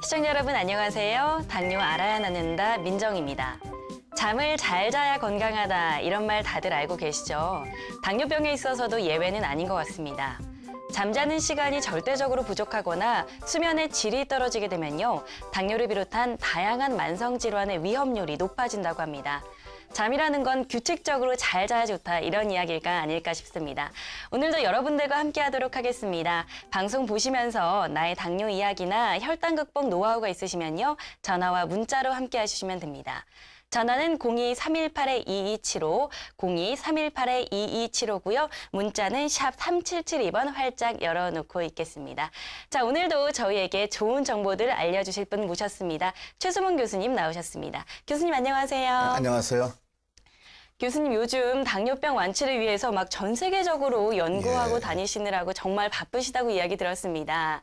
시청자 여러분 안녕하세요. 당뇨 알아야 낫는다 민정입니다. 잠을 잘 자야 건강하다 이런 말 다들 알고 계시죠? 당뇨병에 있어서도 예외는 아닌 것 같습니다. 잠자는 시간이 절대적으로 부족하거나 수면의 질이 떨어지게 되면요. 당뇨를 비롯한 다양한 만성 질환의 위험률이 높아진다고 합니다. 잠이라는 건 규칙적으로 잘 자야 좋다 이런 이야기가 아닐까 싶습니다. 오늘도 여러분들과 함께 하도록 하겠습니다. 방송 보시면서 나의 당뇨 이야기나 혈당 극복 노하우가 있으시면요. 전화와 문자로 함께 해주시면 됩니다. 전화는 02-318-2275, 02-318-2275고요. 문자는 샵 3772번 활짝 열어놓고 있겠습니다. 자, 오늘도 저희에게 좋은 정보들 알려주실 분 모셨습니다. 최수문 교수님 나오셨습니다. 교수님 안녕하세요. 안녕하세요. 교수님 요즘 당뇨병 완치를 위해서 막 전 세계적으로 연구하고 예. 다니시느라고 정말 바쁘시다고 이야기 들었습니다.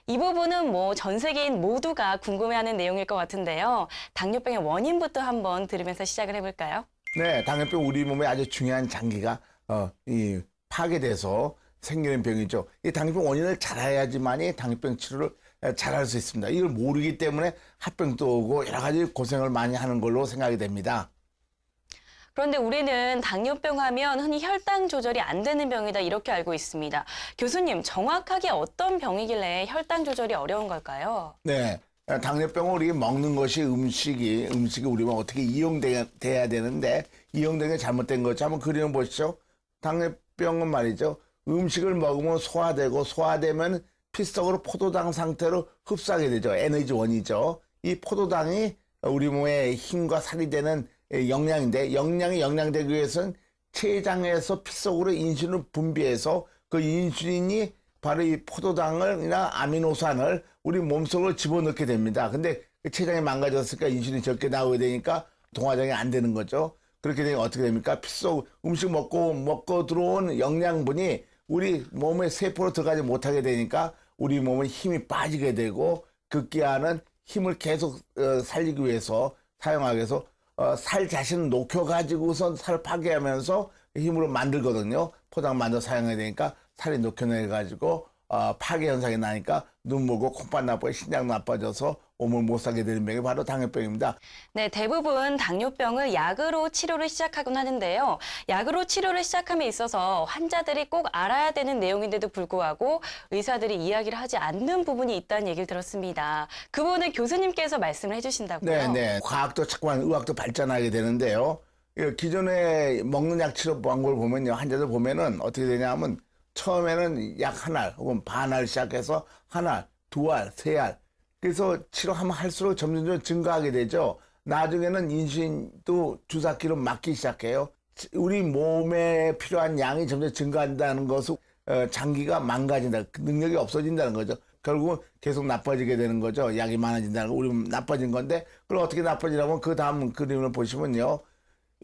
이 부분은 뭐 전 세계인 모두가 궁금해하는 내용일 것 같은데요. 당뇨병의 원인부터 한번 들으면서 시작을 해볼까요? 네, 당뇨병 우리 몸에 아주 중요한 장기가 파괴돼서 생기는 병이죠. 이 당뇨병 원인을 잘 알아야지만이 당뇨병 치료를 잘할 수 있습니다. 이걸 모르기 때문에 합병도 오고 여러 가지 고생을 많이 하는 걸로 생각이 됩니다. 그런데 우리는 당뇨병 하면 흔히 혈당 조절이 안 되는 병이다 이렇게 알고 있습니다. 교수님, 정확하게 어떤 병이길래 혈당 조절이 어려운 걸까요? 네, 당뇨병은 우리 먹는 것이 음식이 우리 몸에 어떻게 이용돼야 되는데 이용된 게 잘못된 거죠. 한번 그림 보시죠. 당뇨병은 말이죠. 음식을 먹으면 소화되면 피속으로 포도당 상태로 흡수하게 되죠. 에너지원이죠. 이 포도당이 우리 몸에 힘과 살이 되는 영양인데 영양이 영양되기 위해서는 췌장에서 피 속으로 인슐린을 분비해서 그 인슐린이 바로 이 포도당을이나 아미노산을 우리 몸속으로 집어넣게 됩니다. 근데 그 췌장이 망가졌으니까 인슐린이 적게 나오게 되니까 동화장이 안 되는 거죠. 그렇게 되면 어떻게 됩니까? 피 속 음식 먹고 들어온 영양분이 우리 몸의 세포로 들어가지 못하게 되니까 우리 몸은 힘이 빠지게 되고 급기야는 힘을 계속 살리기 위해서 사용하기 위해서 살 자신을 녹여가지고선 살을 파괴하면서 힘으로 만들거든요. 포당 만들어 사용해야 되니까 살이 녹여내가지고 파괴 현상이 나니까 눈물고 콩팥 나빠지고 신장 나빠져서 몸을 못 사게 되는 병이 바로 당뇨병입니다. 네, 대부분 당뇨병을 약으로 치료를 시작하곤 하는데요. 약으로 치료를 시작함에 있어서 환자들이 꼭 알아야 되는 내용인데도 불구하고 의사들이 이야기를 하지 않는 부분이 있다는 얘기를 들었습니다. 그 부분을 교수님께서 말씀을 해주신다고요? 네. 과학도 자꾸만 의학도 발전하게 되는데요. 기존에 먹는 약 치료 방법을 보면요. 환자들 보면은 어떻게 되냐면 처음에는 약 한 알 혹은 반 알 시작해서 한 알, 두 알, 세 알. 그래서 치료하면 할수록 점점 증가하게 되죠. 나중에는 인슐린도 주사기로 맞기 시작해요. 우리 몸에 필요한 양이 점점 증가한다는 것은 장기가 망가진다. 능력이 없어진다는 거죠. 결국은 계속 나빠지게 되는 거죠. 약이 많아진다는 거. 우리 몸 나빠진 건데 그럼 어떻게 나빠지냐면 그 다음 그림을 보시면요.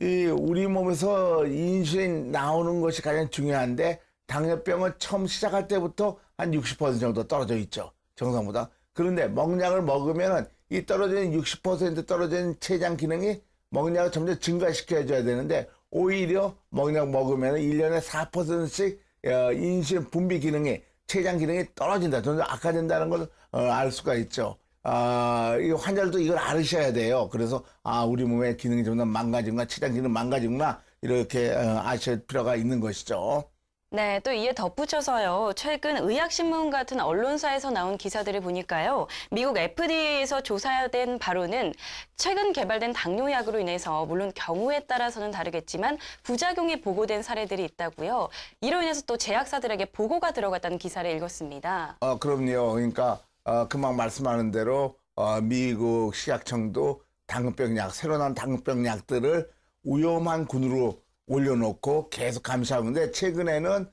우리 몸에서 인슐린 나오는 것이 가장 중요한데 당뇨병은 처음 시작할 때부터 한 60% 정도 떨어져 있죠. 정상보다. 그런데 먹약을 먹으면 이 떨어지는 60% 떨어지는 췌장 기능이 먹약을 점점 증가시켜줘야 되는데 오히려 먹약 먹으면 1년에 4%씩 인슐린 분비 기능이 췌장 기능이 떨어진다. 점점 악화된다는 걸 알 수가 있죠. 이 환자들도 이걸 알으셔야 돼요. 그래서 우리 몸의 기능이 점점 망가지구나, 췌장 기능 망가지구나 이렇게 아실 필요가 있는 것이죠. 네, 또 이에 덧붙여서요. 최근 의학신문 같은 언론사에서 나온 기사들을 보니까요. 미국 FDA에서 조사된 바로는 최근 개발된 당뇨약으로 인해서 물론 경우에 따라서는 다르겠지만 부작용이 보고된 사례들이 있다고요. 이로 인해서 또 제약사들에게 보고가 들어갔다는 기사를 읽었습니다. 그럼요. 그러니까 금방 말씀하는 대로 미국 식약청도 당뇨병 약, 새로 나온 당뇨병 약들을 위험한 군으로 올려놓고 계속 감시하고 있는데 최근에는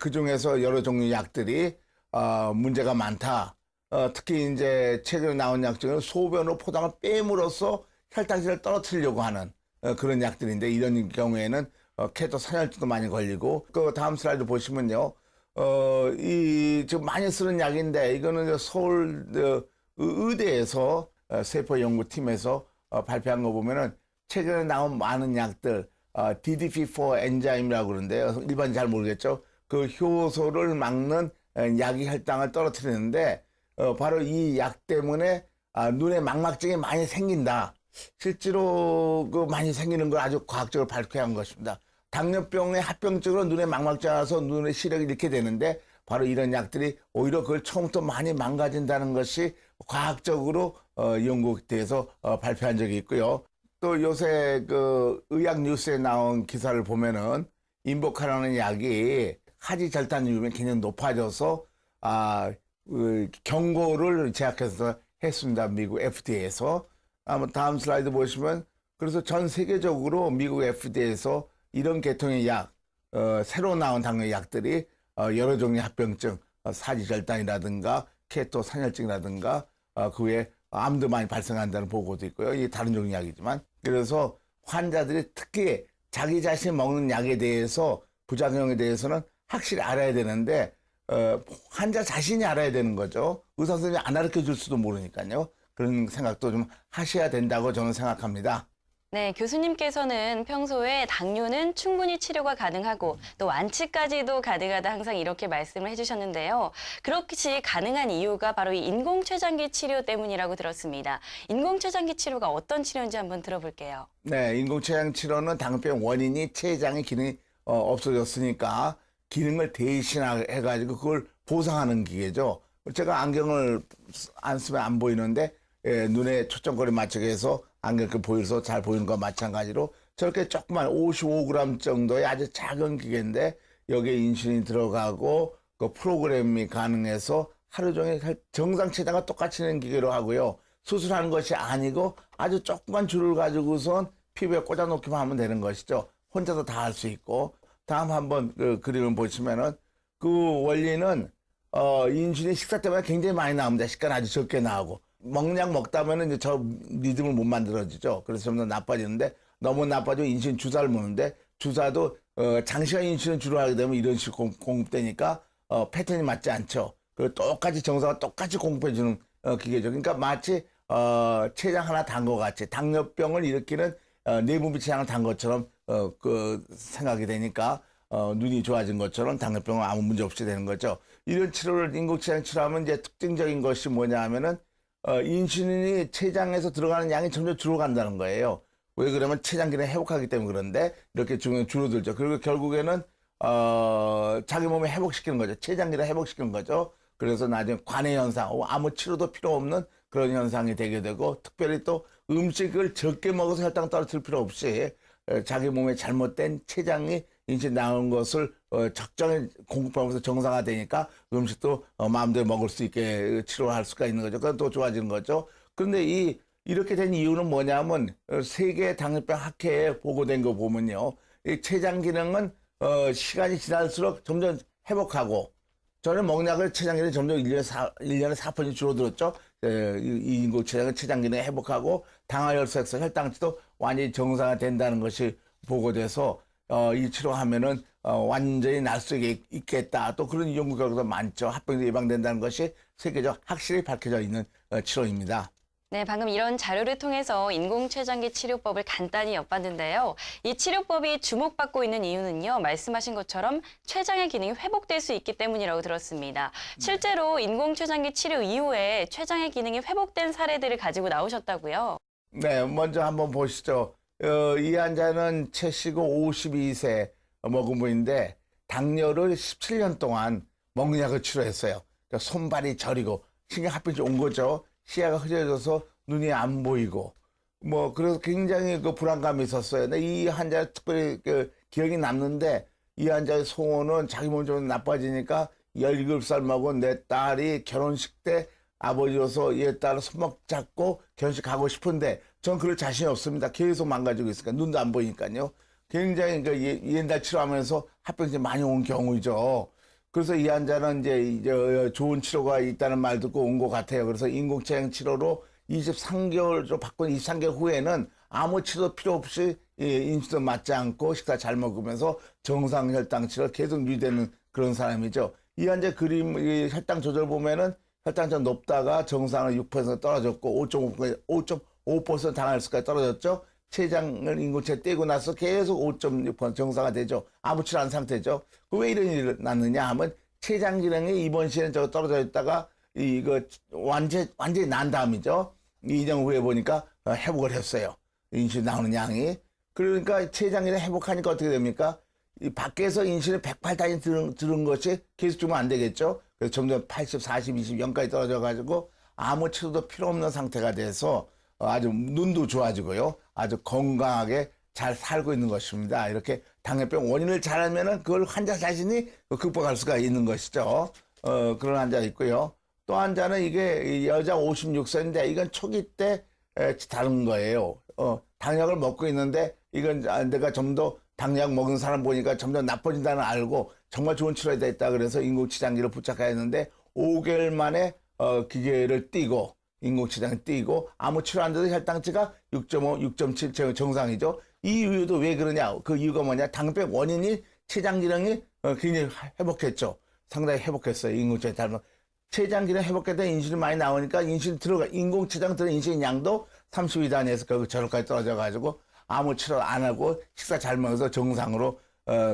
그중에서 여러 종류 약들이 문제가 많다. 특히 이제 최근에 나온 약 중에 소변으로 포당을 빼므로써 혈당질을 떨어뜨리려고 하는 그런 약들인데 이런 경우에는 캐도 산혈증도 많이 걸리고 그 다음 슬라이드 보시면요. 지금 많이 쓰는 약인데 이거는 서울 의대에서 세포연구팀에서 발표한 거 보면은 최근에 나온 많은 약들 DDP4 엔자임이라고 그러는데요. 일반 잘 모르겠죠. 그 효소를 막는 약이 혈당을 떨어뜨리는데 바로 이 약 때문에 눈에 망막증이 많이 생긴다. 실제로 그 많이 생기는 걸 아주 과학적으로 밝혀한 것입니다. 당뇨병의 합병증으로 눈에 망막증이 와서 눈의 시력이 이렇게 되는데 바로 이런 약들이 오히려 그걸 처음부터 많이 망가진다는 것이 과학적으로 연구돼서 발표한 적이 있고요. 또 요새 그 의학 뉴스에 나온 기사를 보면은 인보카라는 약이 하지절단 이후에 굉장히 높아져서 경고를 제약해서 했습니다. 미국 FDA에서. 다음 슬라이드 보시면 그래서 전 세계적으로 미국 FDA에서 이런 계통의 약, 새로 나온 당뇨 약들이 여러 종류의 합병증, 사지절단이라든가 케토 산혈증이라든가 그 외에 암도 많이 발생한다는 보고도 있고요. 이게 다른 종류 약이지만 그래서 환자들이 특히 자기 자신이 먹는 약에 대해서 부작용에 대해서는 확실히 알아야 되는데 환자 자신이 알아야 되는 거죠. 의사 선생님이 안 가르쳐 줄 수도 모르니까요. 그런 생각도 좀 하셔야 된다고 저는 생각합니다. 네, 교수님께서는 평소에 당뇨는 충분히 치료가 가능하고 또 완치까지도 가능하다 항상 이렇게 말씀을 해주셨는데요. 그렇듯이 가능한 이유가 바로 이 인공췌장기 치료 때문이라고 들었습니다. 인공췌장기 치료가 어떤 치료인지 한번 들어볼게요. 네, 인공췌장 치료는 당뇨병 원인이 췌장의 기능이 없어졌으니까 기능을 대신해가지고 그걸 보상하는 기계죠. 제가 안경을 안 쓰면 안 보이는데 눈에 초점거리 맞추기 위해서 안경을 보여서 잘 보이는 것과 마찬가지로 저렇게 조그만 55g 정도의 아주 작은 기계인데 여기에 인슐린이 들어가고 그 프로그램이 가능해서 하루 종일 정상 췌장과 똑같이 있는 기계로 하고요. 수술하는 것이 아니고 아주 조그만 줄을 가지고선 피부에 꽂아놓기만 하면 되는 것이죠. 혼자서 다 할 수 있고. 다음 한번 그 그림을 보시면은 그 원리는 인슐린 식사 때문에 굉장히 많이 나옵니다. 식단 아주 적게 나오고. 먹는 약 먹다 보면 이제 저 리듬을 못 만들어지죠. 그래서 점점 나빠지는데 너무 나빠지면 인슐린 주사를 먹는데 주사도 장시간 인슐린 주로 하게 되면 이런 식으로 공급되니까 패턴이 맞지 않죠. 그리고 똑같이 정상과 똑같이 공급해주는 기계죠. 그러니까 마치 췌장 하나 단 것 같이 당뇨병을 일으키는 내분비 췌장을 단 것처럼 그 생각이 되니까 눈이 좋아진 것처럼 당뇨병은 아무 문제 없이 되는 거죠. 이런 치료를 인공췌장 치료하면 이제 특징적인 것이 뭐냐 하면은 인슐린이 췌장에서 들어가는 양이 점점 줄어간다는 거예요. 왜 그러면 췌장 기능이 회복하기 때문에 그런데 이렇게 줄어들죠. 그리고 결국에는 자기 몸에 회복시키는 거죠. 췌장 기능을 회복시키는 거죠. 그래서 나중에 관해 현상, 아무 치료도 필요 없는 그런 현상이 되게 되고 특별히 또 음식을 적게 먹어서 혈당 떨어뜨릴 필요 없이 자기 몸에 잘못된 췌장이 인슐린 나온 것을 적정히 공급하면서 정상화되니까 음식도 마음대로 먹을 수 있게 치료할 수가 있는 거죠. 그건 또 좋아지는 거죠. 그런데 이렇게 된 이유는 뭐냐면 세계 당뇨병 학회에 보고된 거 보면요. 이 췌장 기능은 시간이 지날수록 점점 회복하고 저는 먹약을 췌장 기능이 점점 1년에 4% 줄어들었죠. 이 인공췌장은 췌장 기능이 회복하고 당화혈색소 혈당치도 완전히 정상화된다는 것이 보고돼서 이 치료하면은 완전히 날 수 있겠다. 또 그런 연구 결과도 많죠. 합병도 예방된다는 것이 세계적 확실히 밝혀져 있는 치료입니다. 네, 방금 이런 자료를 통해서 인공췌장기 치료법을 간단히 엿봤는데요. 이 치료법이 주목받고 있는 이유는요, 말씀하신 것처럼 췌장의 기능이 회복될 수 있기 때문이라고 들었습니다. 실제로 인공췌장기 치료 이후에 췌장의 기능이 회복된 사례들을 가지고 나오셨다고요? 네, 먼저 한번 보시죠. 이 환자는 최씨고 52세 먹은 분인데 당뇨를 17년 동안 먹는 약을 치료했어요. 그러니까 손발이 저리고 신경합병증이 온 거죠. 시야가 흐려져서 눈이 안 보이고 그래서 굉장히 그 불안감이 있었어요. 근데 이 환자 특별히 그 기억이 남는데 이 환자의 소원은 자기 몸이 좀 나빠지니까 17살 먹은 내 딸이 결혼식 때 아버지로서 얘 딸을 손목 잡고 결혼식 가고 싶은데 전 그럴 자신이 없습니다. 계속 망가지고 있으니까 눈도 안 보이니까요. 굉장히 그 옛날 치료하면서 합병증이 많이 온 경우죠. 그래서 이 환자는 이제 좋은 치료가 있다는 말 듣고 온 것 같아요. 그래서 인공췌장 치료로 23개월로 바꾼 23개월 후에는 아무 치료도 필요 없이 인슐린 맞지 않고 식사 잘 먹으면서 정상 혈당치를 계속 유지되는 그런 사람이죠. 이 환자 그림 혈당 조절 보면은 혈당치가 높다가 정상을 6% 떨어졌고 5.5% 당할수까지 떨어졌죠. 췌장을 인공체 떼고 나서 계속 5.6% 정상화 되죠. 아무 치료 안 상태죠. 왜 이런 일이 났느냐 하면 췌장 기능이 이번 시에는 저 떨어져 있다가 이거 완전히 난 다음이죠. 2년 후에 보니까 회복을 했어요. 인슐린 나오는 양이. 그러니까 췌장 기능 회복하니까 어떻게 됩니까? 이 밖에서 인슐린 108단위 들은 것이 계속 주면 안 되겠죠. 그래서 점점 80, 40, 20, 0까지 떨어져 가지고 아무 치료도 필요 없는 상태가 돼서 아주 눈도 좋아지고요. 아주 건강하게 잘 살고 있는 것입니다. 이렇게 당뇨병 원인을 잘 알면은 그걸 환자 자신이 극복할 수가 있는 것이죠. 그런 환자 있고요. 또 환자는 이게 여자 56세인데 이건 초기 때 다른 거예요. 당약을 먹고 있는데 이건 내가 좀 더 당약 먹은 사람 보니까 점점 나빠진다는 알고 정말 좋은 치료가 있다 그래서 인공치장기를 부착해야 했는데 5개월 만에 기계를 띄고 인공치장을 띄고 아무 치료 안 돼도 혈당치가 6.5, 6.7 정상이죠. 이 이유도 왜 그러냐? 그 이유가 뭐냐? 당뇨병 원인이 췌장 기능이 굉장히 회복했죠. 상당히 회복했어요. 인공치장 닮은. 췌장 기능 회복했다 인슐린 많이 나오니까 인공치장 들은 인슐린 양도 32단위에서 결국 저렇까지 떨어져가지고 아무 치료 안 하고 식사 잘 먹어서 정상으로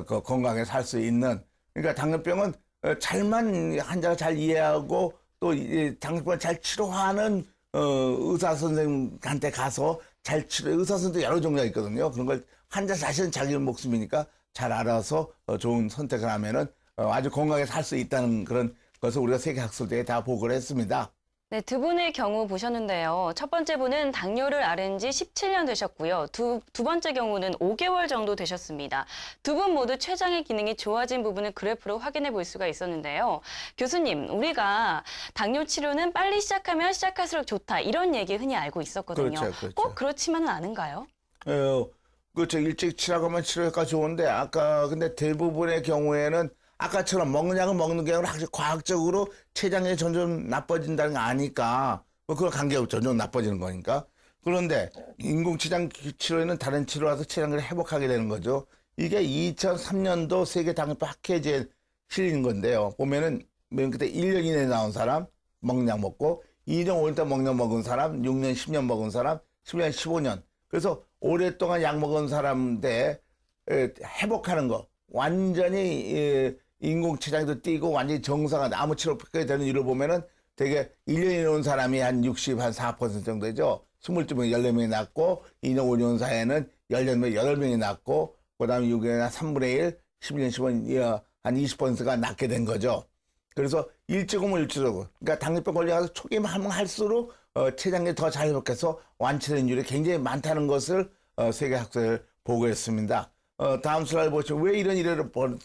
건강하게 살 수 있는. 그러니까 당뇨병은 잘만 환자가 잘 이해하고 또 당뇨병을 잘 치료하는 의사 선생님한테 가서 잘 치료. 의사 선생도 여러 종류가 있거든요. 그런 걸 환자 자신은 자기 목숨이니까 잘 알아서 좋은 선택을 하면은 아주 건강하게 살 수 있다는 그런 것을 우리가 세계학술대에 다 보고를 했습니다. 네, 두 분의 경우 보셨는데요. 첫 번째 분은 당뇨를 앓은 지 17년 되셨고요. 두 번째 경우는 5개월 정도 되셨습니다. 두 분 모두 췌장의 기능이 좋아진 부분을 그래프로 확인해 볼 수가 있었는데요. 교수님, 우리가 당뇨 치료는 빨리 시작하면 시작할수록 좋다. 이런 얘기 흔히 알고 있었거든요. 그렇죠. 꼭 그렇지만은 않은가요? 그렇죠. 일찍 치료하면 치료 효과 좋은데 근데 대부분의 경우에는 아까처럼 먹는 약을 먹는 게 아니라 확실히 과학적으로 췌장이 점점 나빠진다는 거 아니까 그건 관계없죠. 점점 나빠지는 거니까. 그런데 인공췌장 치료에는 다른 치료라서 췌장을 회복하게 되는 거죠. 이게 2003년도 세계 당뇨병 학회지에 실린 건데요. 보면은 맨 그때 1년 이내에 나온 사람 먹는 약 먹고 2년 5년 동안 먹는 약 먹은 사람 6년 10년 먹은 사람 10년 15년. 그래서 오랫동안 약 먹은 사람인데 회복하는 거 완전히 인공췌장도 뛰고 완전히 정상화 아무 치료 없게 되는 일을 보면은 되게 1년에 온 사람이 한 60, 한 4% 정도 되죠. 22명, 14명이 낫고 2년, 5년 사이에는 18명, 8명이 낫고 그 다음에 6년에 한 3분의 1, 11년, 15년 한 20%가 낫게 된 거죠. 그래서 일찍 오면 일찍 오고 그러니까 당뇨병 걸려서 초기만 하면 할수록 췌장이 더 잘 회복해서 완치되는 율이 굉장히 많다는 것을 세계학술 보고했습니다. 다음 슬라이드 보시면 왜 이런 일이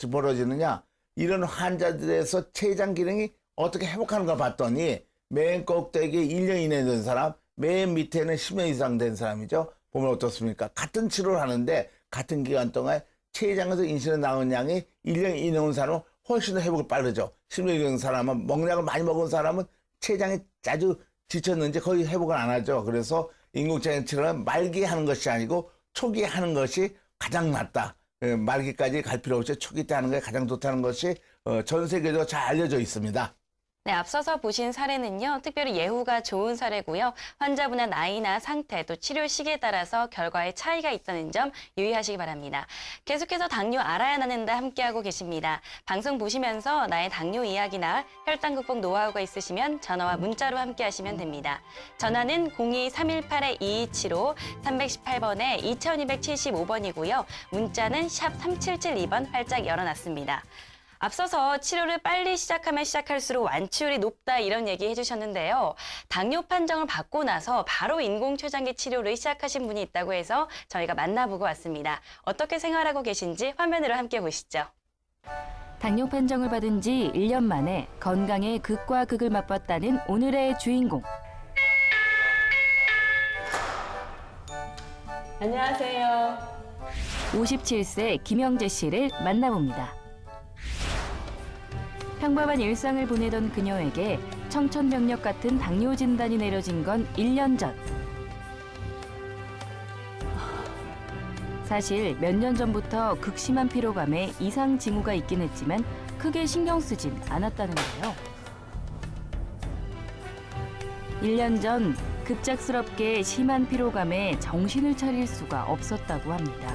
벌어지느냐? 이런 환자들에서 췌장 기능이 어떻게 회복하는가 봤더니 맨 꼭대기에 1년 이내 된 사람, 맨 밑에는 10년 이상 된 사람이죠. 보면 어떻습니까? 같은 치료를 하는데 같은 기간 동안 췌장에서 인슐린 나오는 양이 1년 이내 온 사람은 훨씬 더 회복이 빠르죠. 10년 이내 된 사람은 먹약을 많이 먹은 사람은 췌장이 아주 지쳤는지 거의 회복을 안 하죠. 그래서 인공췌장 치료는 말기에 하는 것이 아니고 초기에 하는 것이 가장 낫다. 말기까지 갈 필요 없이 초기 때 하는 게 가장 좋다는 것이 전 세계적으로 잘 알려져 있습니다. 네, 앞서서 보신 사례는요, 특별히 예후가 좋은 사례고요. 환자분의 나이나 상태, 또 치료 시기에 따라서 결과에 차이가 있다는 점 유의하시기 바랍니다. 계속해서 당뇨 알아야 나는다 함께하고 계십니다. 방송 보시면서 나의 당뇨 이야기나 혈당 극복 노하우가 있으시면 전화와 문자로 함께하시면 됩니다. 전화는 02-318-2275, 318번에 2275번이고요. 문자는 샵 3772번 활짝 열어놨습니다. 앞서서 치료를 빨리 시작하면 시작할수록 완치율이 높다 이런 얘기 해주셨는데요. 당뇨 판정을 받고 나서 바로 인공췌장기 치료를 시작하신 분이 있다고 해서 저희가 만나보고 왔습니다. 어떻게 생활하고 계신지 화면으로 함께 보시죠. 당뇨 판정을 받은 지 1년 만에 건강의 극과 극을 맛봤다는 오늘의 주인공. 안녕하세요. 57세 김영재 씨를 만나봅니다. 평범한 일상을 보내던 그녀에게 청천벽력 같은 당뇨 진단이 내려진 건 1년 전. 사실 몇 년 전부터 극심한 피로감에 이상 징후가 있긴 했지만 크게 신경 쓰진 않았다는 거예요. 1년 전 급작스럽게 심한 피로감에 정신을 차릴 수가 없었다고 합니다.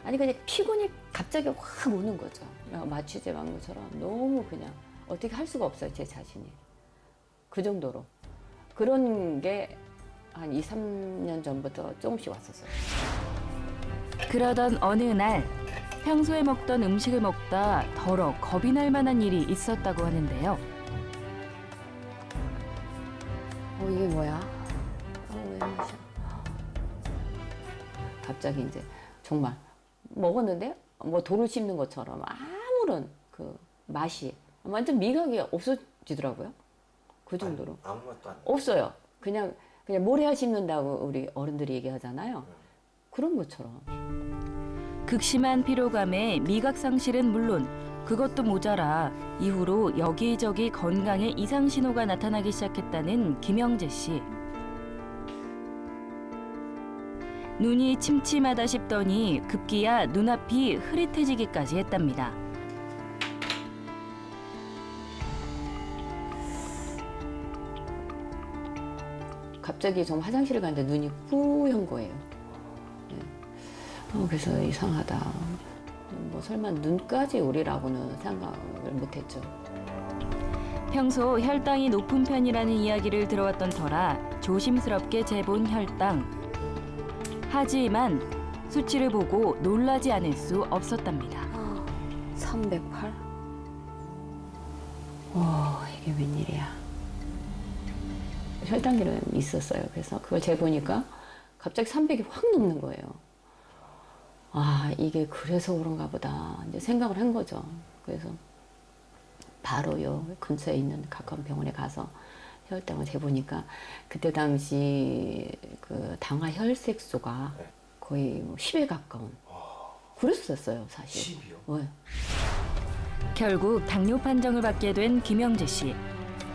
아니 그냥 피곤이 갑자기 확 오는 거죠. 마취제 맞는 것처럼 너무 그냥 어떻게 할 수가 없어요, 제 자신이. 그 정도로. 그런 게 한 2, 3년 전부터 조금씩 왔었어요. 그러던 어느 날 평소에 먹던 음식을 먹다 더러 겁이 날 만한 일이 있었다고 하는데요. 이게 뭐야? 왜 마셔? 갑자기 이제 정말 먹었는데 뭐 돌을 씹는 것처럼 아무런 그 맛이 완전 미각이 없어지더라고요. 그 정도로. 아무 맛도 안 없어요. 그냥 모래알 씹는다고 우리 어른들이 얘기하잖아요. 그런 것처럼. 극심한 피로감에 미각 상실은 물론 그것도 모자라 이후로 여기저기 건강에 이상 신호가 나타나기 시작했다는 김영재 씨. 눈이 침침하다 싶더니 급기야 눈앞이 흐릿해지기까지 했답니다. 갑자기 좀 화장실을 갔는데 눈이 뿌연 거예요. 네. 그래서 이상하다. 뭐 설마 눈까지 오리라고는 생각을 못했죠. 평소 혈당이 높은 편이라는 이야기를 들어왔던 터라 조심스럽게 재본 혈당. 하지만 수치를 보고 놀라지 않을 수 없었답니다. 308? 이게 웬일이야. 혈당계는 있었어요. 그래서 그걸 재보니까 갑자기 300이 확 넘는 거예요. 이게 그래서 그런가 보다. 이제 생각을 한 거죠. 그래서 바로 요 근처에 있는 가까운 병원에 가서 혈당을 재보니까 그때 당시 그 당화 혈색소가 네. 거의 10에 가까운. 그랬었어요, 사실. 10이요? 네. 결국 당뇨 판정을 받게 된 김영재 씨.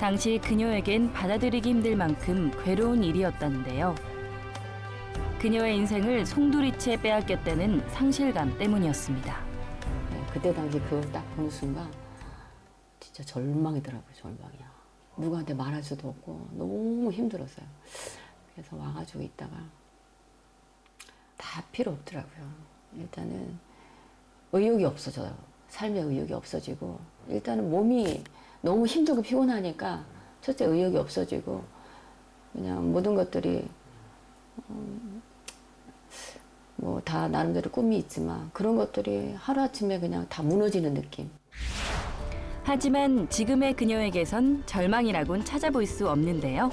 당시 그녀에겐 받아들이기 힘들 만큼 괴로운 일이었다는데요. 그녀의 인생을 송두리째 빼앗겼다는 상실감 때문이었습니다. 네, 그때 당시 그걸 딱 보는 순간 진짜 절망이더라고요, 절망이야. 누구한테 말할 수도 없고 너무 힘들었어요. 그래서 와가지고 있다가 다 필요 없더라고요. 일단은 의욕이 없어져요. 삶의 의욕이 없어지고 일단은 몸이 너무 힘들고 피곤하니까 첫째 의욕이 없어지고 그냥 모든 것들이 뭐 다 나름대로 꿈이 있지만 그런 것들이 하루아침에 그냥 다 무너지는 느낌. 하지만 지금의 그녀에게선 절망이라곤 찾아볼 수 없는데요.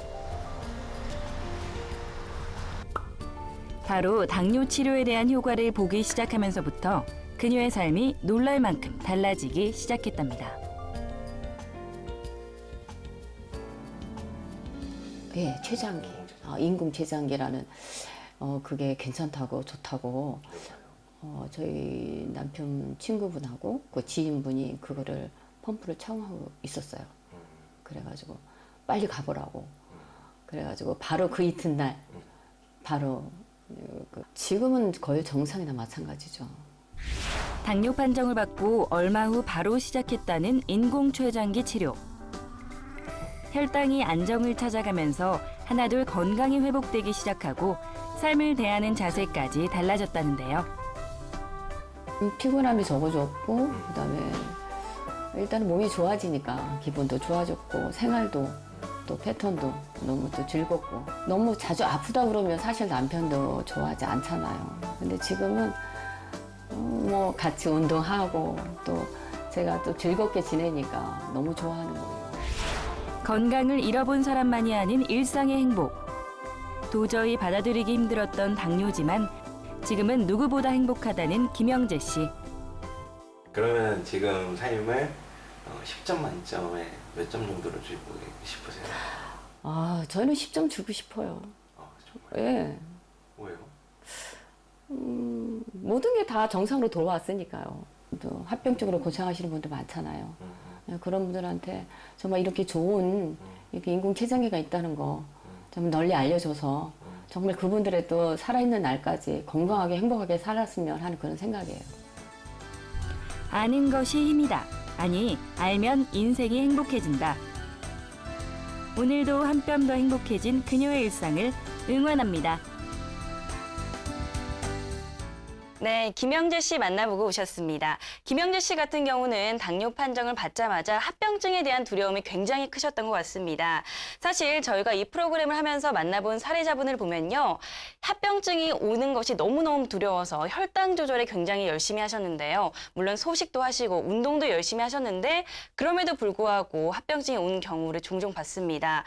바로 당뇨 치료에 대한 효과를 보기 시작하면서부터 그녀의 삶이 놀랄 만큼 달라지기 시작했답니다. 예, 췌장기. 인공 췌장기라는 그게 괜찮다고 좋다고 저희 남편 친구분하고 그 지인분이 그거를 펌프를 착용하고 있었어요. 그래가지고 빨리 가보라고. 그래가지고 바로 그 이튿날 바로 지금은 거의 정상이나 마찬가지죠. 당뇨 판정을 받고 얼마 후 바로 시작했다는 인공췌장기 치료. 혈당이 안정을 찾아가면서 하나둘 건강이 회복되기 시작하고 삶을 대하는 자세까지 달라졌다는데요. 피곤함이 적어졌고 그다음에 일단 몸이 좋아지니까 기분도 좋아졌고 생활도 또 패턴도 너무 또 즐겁고 너무 자주 아프다 그러면 사실 남편도 좋아하지 않잖아요. 근데 지금은 뭐 같이 운동하고 또 제가 또 즐겁게 지내니까 너무 좋아하는 거예요. 건강을 잃어본 사람만이 아는 일상의 행복. 도저히 받아들이기 힘들었던 당뇨지만 지금은 누구보다 행복하다는 김영재 씨. 그러면 지금 삶을 10점 만점에 몇 점 정도로 주고 싶으세요? 저는 10점 주고 싶어요. 정말? 예. 왜요? 모든 게 다 정상으로 돌아왔으니까요. 또 합병증으로 고생하시는 분들 많잖아요. 그런 분들한테 정말 이렇게 좋은 이렇게 인공췌장기가 있다는 거 좀 널리 알려줘서 정말 그분들의 또 살아있는 날까지 건강하게 행복하게 살았으면 하는 그런 생각이에요. 아는 것이 힘이다. 아니, 알면 인생이 행복해진다. 오늘도 한 뼘 더 행복해진 그녀의 일상을 응원합니다. 네, 김영재 씨 만나보고 오셨습니다. 김영재 씨 같은 경우는 당뇨 판정을 받자마자 합병증에 대한 두려움이 굉장히 크셨던 것 같습니다. 사실 저희가 이 프로그램을 하면서 만나본 사례자분을 보면요. 합병증이 오는 것이 너무너무 두려워서 혈당 조절에 굉장히 열심히 하셨는데요. 물론 소식도 하시고 운동도 열심히 하셨는데 그럼에도 불구하고 합병증이 오는 경우를 종종 봤습니다.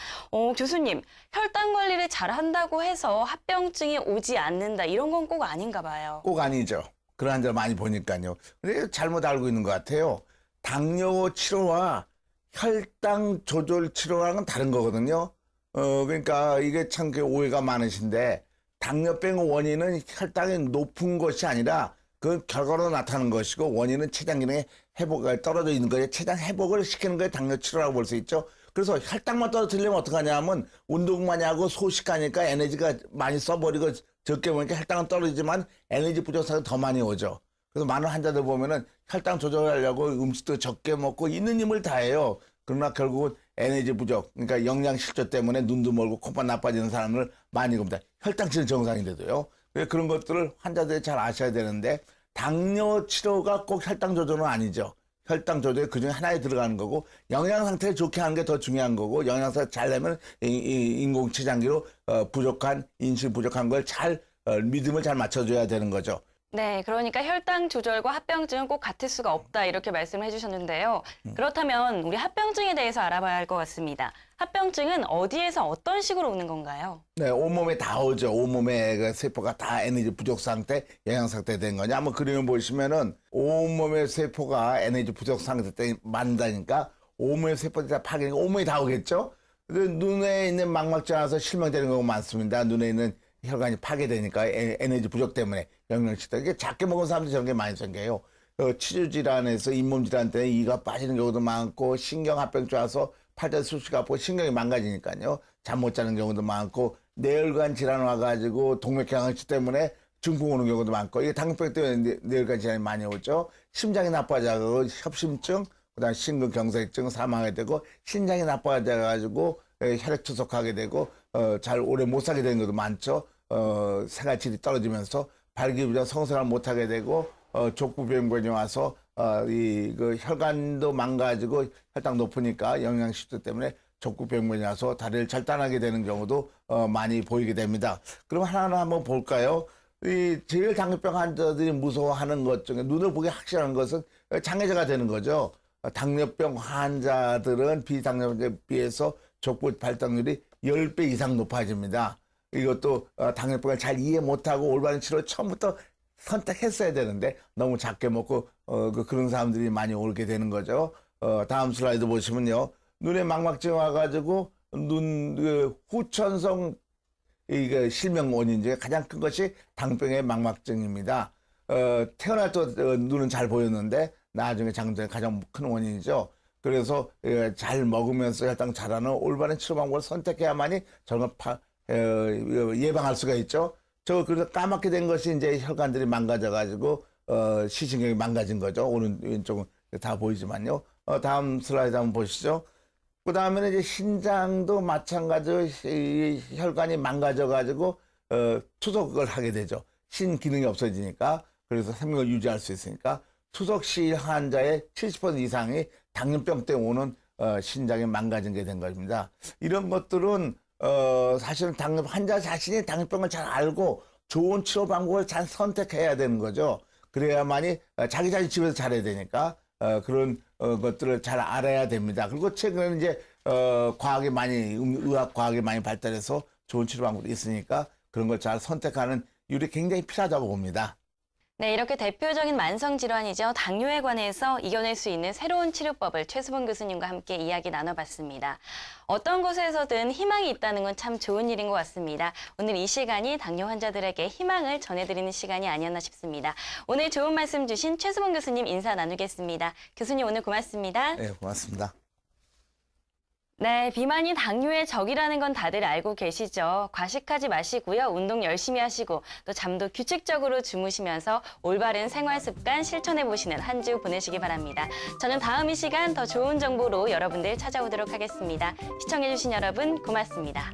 교수님, 혈당 관리를 잘 한다고 해서 합병증이 오지 않는다 이런 건 꼭 아닌가 봐요. 꼭 아니죠. 그런 환자 많이 보니까요. 근데 잘못 알고 있는 것 같아요. 당뇨 치료와 혈당 조절 치료랑은 다른 거거든요. 그러니까 이게 참 오해가 많으신데 당뇨병의 원인은 혈당이 높은 것이 아니라 그 결과로 나타나는 것이고 원인은 췌장 기능의 회복이 떨어져 있는 거예요. 췌장 회복을 시키는 거에 당뇨 치료라고 볼 수 있죠. 그래서 혈당만 떨어뜨리려면 어떡하냐 하면 운동 많이 하고 소식하니까 에너지가 많이 써버리고 적게 먹으니까 혈당은 떨어지지만 에너지 부족성이 더 많이 오죠. 그래서 많은 환자들 보면은 혈당 조절하려고 음식도 적게 먹고 있는 힘을 다해요. 그러나 결국은 에너지 부족, 그러니까 영양 실조 때문에 눈도 멀고 코만 나빠지는 사람을 많이 봅니다. 혈당치는 정상인데도요. 그런 것들을 환자들이 잘 아셔야 되는데 당뇨 치료가 꼭 혈당 조절은 아니죠. 혈당 조절이 그중에 하나에 들어가는 거고 영양 상태를 좋게 하는 게 더 중요한 거고 영양 상태 잘 내면 인공췌장기로 부족한 인슐린 부족한 걸 잘 리듬을 잘 맞춰줘야 되는 거죠. 네, 그러니까 혈당 조절과 합병증은 꼭 같을 수가 없다 이렇게 말씀을 해주셨는데요. 그렇다면 우리 합병증에 대해서 알아봐야 할 것 같습니다. 합병증은 어디에서 어떤 식으로 오는 건가요? 네, 온몸에 다 오죠. 온몸의 그 세포가 다 에너지 부족 상태, 영양 상태 된 거냐. 한번 그림을 보시면은 온몸의 세포가 에너지 부족 상태 때 만다니까 온몸의 세포들이 다 파괴니까 온몸이 다 오겠죠. 눈에 있는 망막증 와서 실명되는 경우가 많습니다. 눈에 있는 혈관이 파괴되니까 에너지 부족 때문에 영양실조. 이게 작게 먹은 사람들이 저런 게 많이 생겨요. 치주질환에서 잇몸질환 때문에 이가 빠지는 경우도 많고 신경합병증 와서 팔자 수축 아프고 신경이 망가지니까요. 잠 못 자는 경우도 많고 뇌혈관 질환 와가지고 동맥경화증 때문에 중풍 오는 경우도 많고 이게 당뇨병 때문에 뇌혈관 질환이 많이 오죠. 심장이 나빠져가지고 협심증, 그다음 심근경색증 사망하게 되고 신장이 나빠져가지고 혈액 투석하게 되고 잘 오래 못 살게 되는 것도 많죠. 생활질이 떨어지면서 발기부전 성생활 못하게 되고 족부병변이 와서 그 혈관도 망가지고 혈당 높으니까 영양실조 때문에 족부병변이 와서 다리를 절단하게 되는 경우도 많이 보이게 됩니다. 그럼 하나하나 한번 볼까요? 제일 당뇨병 환자들이 무서워하는 것 중에 눈을 보기 확실한 것은 장애자가 되는 거죠. 당뇨병 환자들은 비당뇨병에 비해서 족부 발달률이 10배 이상 높아집니다. 이것도 당뇨병을 잘 이해 못하고 올바른 치료를 처음부터 선택했어야 되는데 너무 작게 먹고 그런 사람들이 많이 오게 되는 거죠. 다음 슬라이드 보시면요. 눈에 망막증 와가지고 눈 후천성 실명 원인 중에 가장 큰 것이 당뇨병의 망막증입니다. 태어날 때 눈은 잘 보였는데 나중에 장기전에 가장 큰 원인이죠. 그래서 잘 먹으면서 혈당 잘하는 올바른 치료 방법을 선택해야만이 저런 예방할 수가 있죠. 그래서 까맣게 된 것이 이제 혈관들이 망가져가지고 시신경이 망가진 거죠. 오른 왼쪽은 다 보이지만요. 다음 슬라이드 한번 보시죠. 그 다음에는 이제 신장도 마찬가지로 혈관이 망가져가지고 투석을 하게 되죠. 신 기능이 없어지니까 그래서 생명을 유지할 수 있으니까 투석실 환자의 70% 이상이 당뇨병 때문에 오는 신장이 망가진 게 된 것입니다. 이런 것들은 사실은 환자 자신이 당뇨병을 잘 알고 좋은 치료 방법을 잘 선택해야 되는 거죠. 그래야만이 자기 자신 집에서 잘해야 되니까 그런 것들을 잘 알아야 됩니다. 그리고 최근에는 이제 과학이 많이 의학 과학이 많이 발달해서 좋은 치료 방법이 있으니까 그런 걸 잘 선택하는 율이 굉장히 필요하다고 봅니다. 네, 이렇게 대표적인 만성 질환이죠. 당뇨에 관해서 이겨낼 수 있는 새로운 치료법을 최수봉 교수님과 함께 이야기 나눠봤습니다. 어떤 곳에서든 희망이 있다는 건 참 좋은 일인 것 같습니다. 오늘 이 시간이 당뇨 환자들에게 희망을 전해드리는 시간이 아니었나 싶습니다. 오늘 좋은 말씀 주신 최수봉 교수님 인사 나누겠습니다. 교수님 오늘 고맙습니다. 네, 고맙습니다. 네, 비만이 당뇨의 적이라는 건 다들 알고 계시죠? 과식하지 마시고요. 운동 열심히 하시고 또 잠도 규칙적으로 주무시면서 올바른 생활 습관 실천해 보시는 한 주 보내시기 바랍니다. 저는 다음 이 시간 더 좋은 정보로 여러분들 찾아오도록 하겠습니다. 시청해 주신 여러분 고맙습니다.